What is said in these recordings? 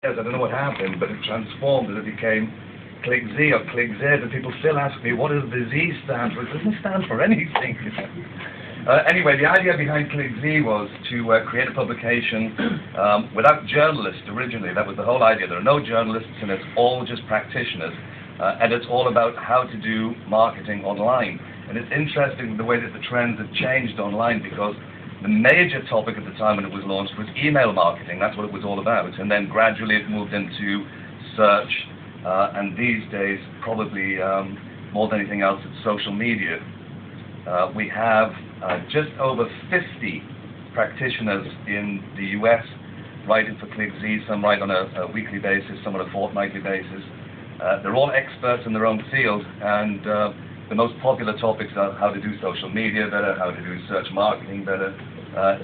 I don't know what happened, but it transformed and it became ClickZ or ClickZ, and people still ask me, what does the Z stand for? It doesn't stand for anything. Anyway, the idea behind ClickZ was to create a publication without journalists originally. That was the whole idea. There are no journalists, and it's all just practitioners. And it's all about how to do marketing online. And it's interesting the way that the trends have changed online, because the major topic at the time when it was launched was email marketing. That's what it was all about. And then gradually it moved into search. And these days, probably more than anything else, it's social media. We have just over 50 practitioners in the US writing for ClickZ. Some write on a weekly basis, some on a fortnightly basis. They're all experts in their own field, and the most popular topics are how to do social media better, how to do search marketing better,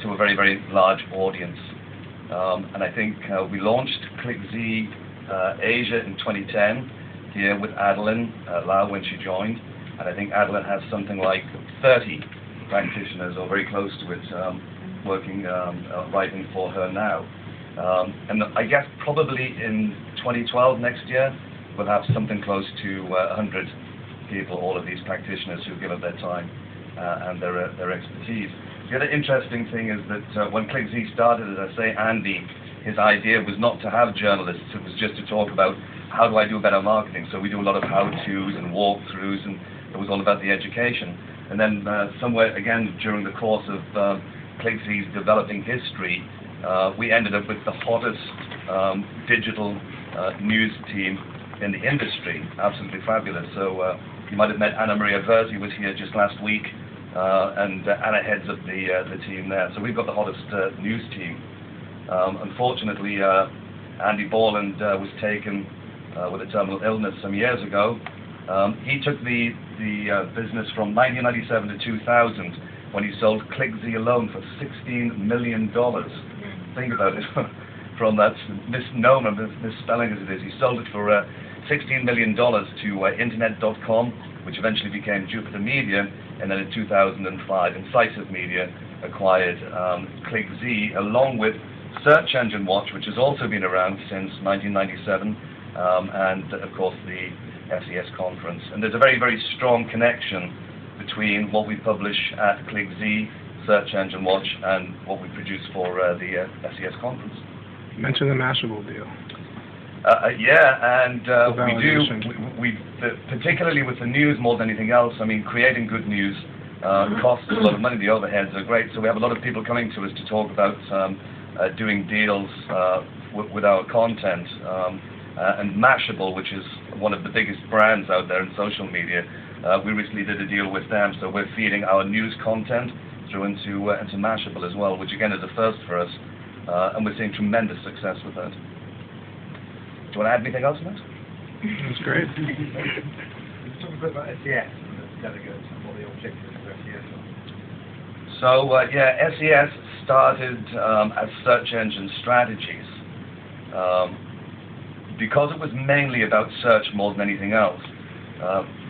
to a very, very large audience. And I think we launched ClickZ Asia in 2010 here with Adeline Lau when she joined, and I think Adeline has something like 30 practitioners or very close to it working, writing for her now. And I guess probably in 2012 next year, we'll have something close to 100 people, all of these practitioners who give up their time and their expertise. The other interesting thing is that when ClickZ started, as I say, Andy, his idea was not to have journalists. It was just to talk about how do I do better marketing. So we do a lot of how-tos and walkthroughs, and it was all about the education. And then somewhere, again, during the course of ClickZ's developing history, we ended up with the hottest digital news team in the industry. Absolutely fabulous. So you might have met Anna Maria Verzi, was here just last week, and Anna heads up the team there. So we've got the hottest news team. Unfortunately, Andy Borland was taken with a terminal illness some years ago. He took the business from 1997 to 2000 when he sold ClickZ alone for $16 million. Think about it. From that misnomer, misspelling as it is, he sold it for $16 million to Internet.com, which eventually became Jupiter Media, and then in 2005, Incisive Media acquired ClickZ, along with Search Engine Watch, which has also been around since 1997, and of course the SES Conference. And there's a very, very strong connection between what we publish at ClickZ, Search Engine Watch, and what we produce for the SES Conference. You mentioned the Mashable deal. Yeah, and we particularly with the news more than anything else. I mean, creating good news costs a lot of money. The overheads are great, so we have a lot of people coming to us to talk about doing deals with our content. And Mashable, which is one of the biggest brands out there in social media, we recently did a deal with them, so we're feeding our news content through into Mashable as well, which again is a first for us, and we're seeing tremendous success with that. Do you want to add anything else on that? That's great. Let's talk a bit about SES and the delegates and what the objectives of SES are. So yeah, SES started as search engine strategies because it was mainly about search more than anything else.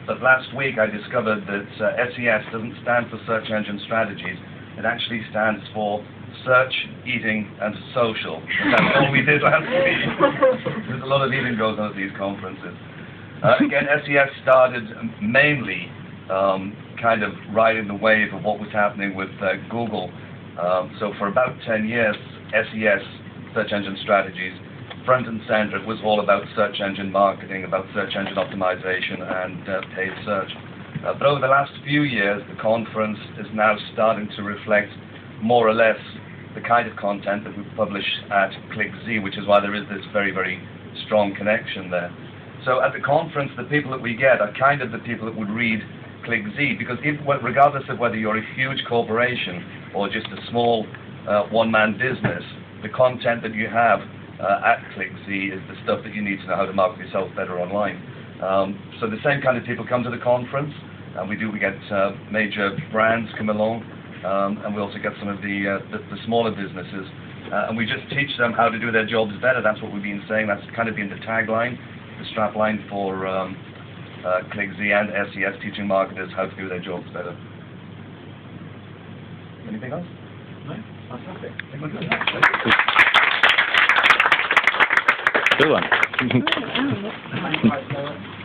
But last week I discovered that SES doesn't stand for search engine strategies. It actually stands for search, eating, and social. And that's all we did last week. There's a lot of eating goes on at these conferences. Again, SES started mainly kind of riding the wave of what was happening with Google. So for about 10 years, SES, search engine strategies, front and center, it was all about search engine marketing, about search engine optimization and paid search. But over the last few years, the conference is now starting to reflect more or less the kind of content that we publish at ClickZ, which is why there is this very, very strong connection there. So at the conference, the people that we get are kind of the people that would read ClickZ, because regardless of whether you're a huge corporation or just a small one-man business, the content that you have at ClickZ is the stuff that you need to know how to market yourself better online. So the same kind of people come to the conference, and we get major brands come along, and we also get some of the smaller businesses, and we just teach them how to do their jobs better. That's what we've been saying. That's kind of been the tagline, the strapline for ClickZ and SES, teaching marketers how to do their jobs better. Anything else? No? Fantastic. Good one. Oh, oh, that's Quite slow.